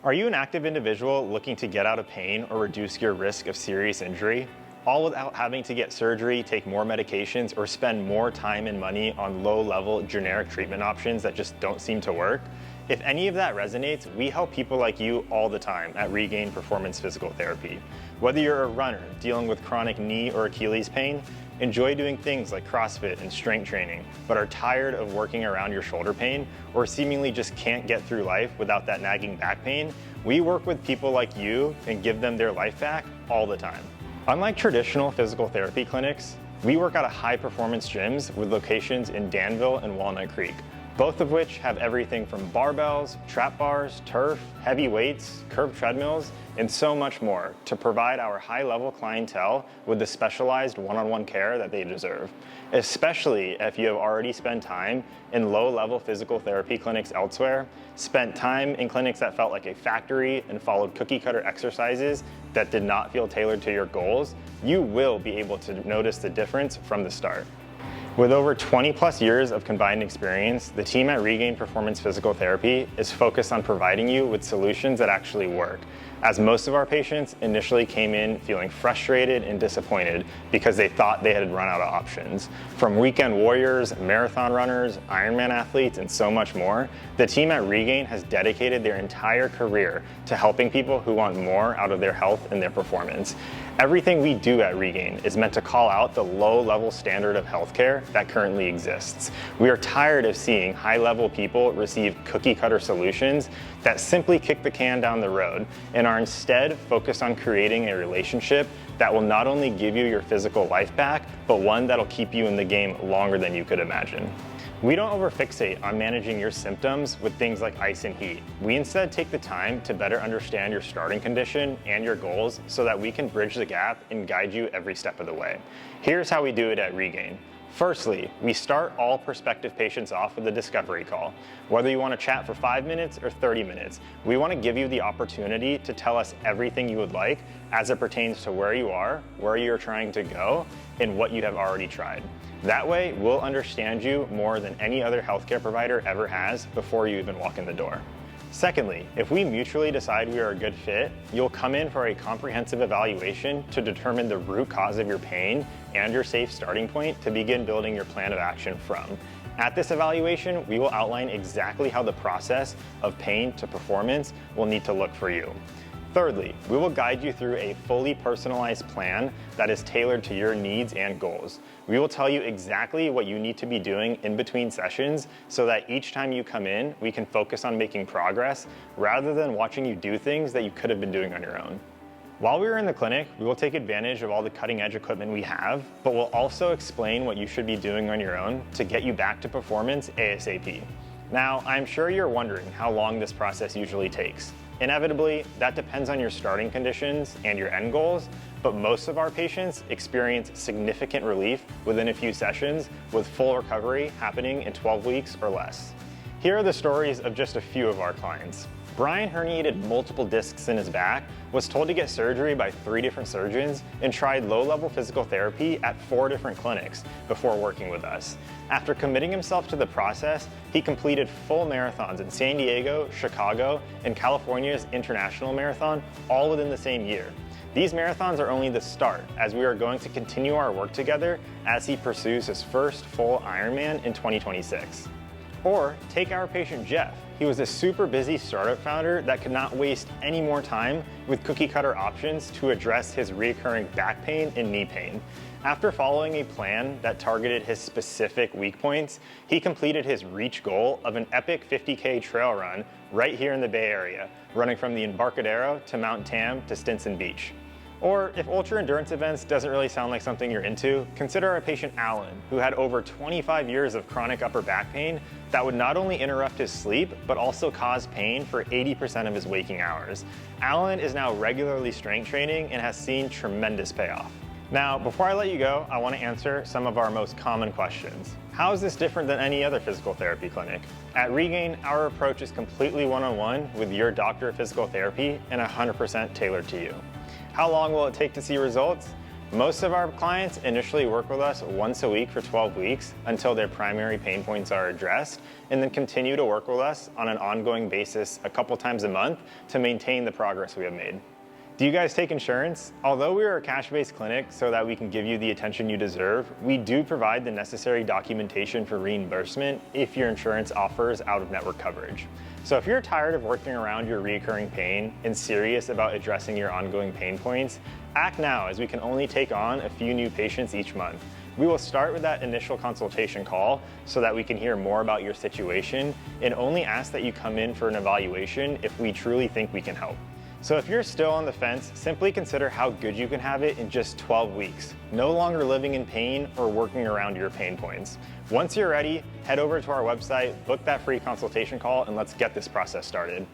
Are you an active individual looking to get out of pain or reduce your risk of serious injury, all without having to get surgery, take more medications, or spend more time and money on low-level generic treatment options that just don't seem to work? If any of that resonates, we help people like you all the time at Regain Performance Physical Therapy. Whether you're a runner dealing with chronic knee or Achilles pain, enjoy doing things like CrossFit and strength training, but are tired of working around your shoulder pain, or seemingly just can't get through life without that nagging back pain, we work with people like you and give them their life back all the time. Unlike traditional physical therapy clinics, we work out of high-performance gyms with locations in Danville and Walnut Creek, both of which have everything from barbells, trap bars, turf, heavy weights, curved treadmills, and so much more to provide our high-level clientele with the specialized one-on-one care that they deserve, especially if you have already spent time in low-level physical therapy clinics elsewhere, spent time in clinics that felt like a factory and followed cookie-cutter exercises that did not feel tailored to your goals. You will be able to notice the difference from the start. With over 20 plus years of combined experience, the team at Regain Performance Physical Therapy is focused on providing you with solutions that actually work, as most of our patients initially came in feeling frustrated and disappointed because they thought they had run out of options. From weekend warriors, marathon runners, Ironman athletes, and so much more, the team at Regain has dedicated their entire career to helping people who want more out of their health and their performance. Everything we do at Regain is meant to call out the low-level standard of healthcare that currently exists. We are tired of seeing high-level people receive cookie-cutter solutions that simply kick the can down the road and are instead focused on creating a relationship that will not only give you your physical life back, but one that'll keep you in the game longer than you could imagine. We don't overfixate on managing your symptoms with things like ice and heat. We instead take the time to better understand your starting condition and your goals so that we can bridge the gap and guide you every step of the way. Here's how we do it at Regain. Firstly, we start all prospective patients off with a discovery call. Whether you want to chat for 5 minutes or 30 minutes, we want to give you the opportunity to tell us everything you would like as it pertains to where you are, where you're trying to go, and what you have already tried. That way, we'll understand you more than any other healthcare provider ever has before you even walk in the door. Secondly, if we mutually decide we are a good fit, you'll come in for a comprehensive evaluation to determine the root cause of your pain and your safe starting point to begin building your plan of action from. At this evaluation, we will outline exactly how the process of pain to performance will need to look for you. Thirdly, we will guide you through a fully personalized plan that is tailored to your needs and goals. We will tell you exactly what you need to be doing in between sessions so that each time you come in, we can focus on making progress rather than watching you do things that you could have been doing on your own. While we are in the clinic, we will take advantage of all the cutting-edge equipment we have, but we'll also explain what you should be doing on your own to get you back to performance ASAP. Now, I'm sure you're wondering how long this process usually takes. Inevitably, that depends on your starting conditions and your end goals, but most of our patients experience significant relief within a few sessions, with full recovery happening in 12 weeks or less. Here are the stories of just a few of our clients. Brian herniated multiple discs in his back, was told to get surgery by 3 different surgeons, and tried low-level physical therapy at 4 different clinics before working with us. After committing himself to the process, he completed full marathons in San Diego, Chicago, and California's International Marathon, all within the same year. These marathons are only the start, as we are going to continue our work together as he pursues his first full Ironman in 2026. Or take our patient Jeff. He was a super busy startup founder that could not waste any more time with cookie-cutter options to address his recurring back pain and knee pain. After following a plan that targeted his specific weak points, he completed his reach goal of an epic 50K trail run right here in the Bay Area, running from the Embarcadero to Mount Tam to Stinson Beach. Or if ultra endurance events doesn't really sound like something you're into, consider our patient Alan, who had over 25 years of chronic upper back pain that would not only interrupt his sleep, but also cause pain for 80% of his waking hours. Alan is now regularly strength training and has seen tremendous payoff. Now, before I let you go, I want to answer some of our most common questions. How is this different than any other physical therapy clinic? At Regain, our approach is completely one-on-one with your doctor of physical therapy and 100% tailored to you. How long will it take to see results? Most of our clients initially work with us once a week for 12 weeks until their primary pain points are addressed, and then continue to work with us on an ongoing basis a couple times a month to maintain the progress we have made. Do you guys take insurance? Although we are a cash-based clinic so that we can give you the attention you deserve, we do provide the necessary documentation for reimbursement if your insurance offers out-of-network coverage. So if you're tired of working around your recurring pain and serious about addressing your ongoing pain points, act now, as we can only take on a few new patients each month. We will start with that initial consultation call so that we can hear more about your situation and only ask that you come in for an evaluation if we truly think we can help. So if you're still on the fence, simply consider how good you can have it in just 12 weeks, no longer living in pain or working around your pain points. Once you're ready, head over to our website, book that free consultation call, and let's get this process started.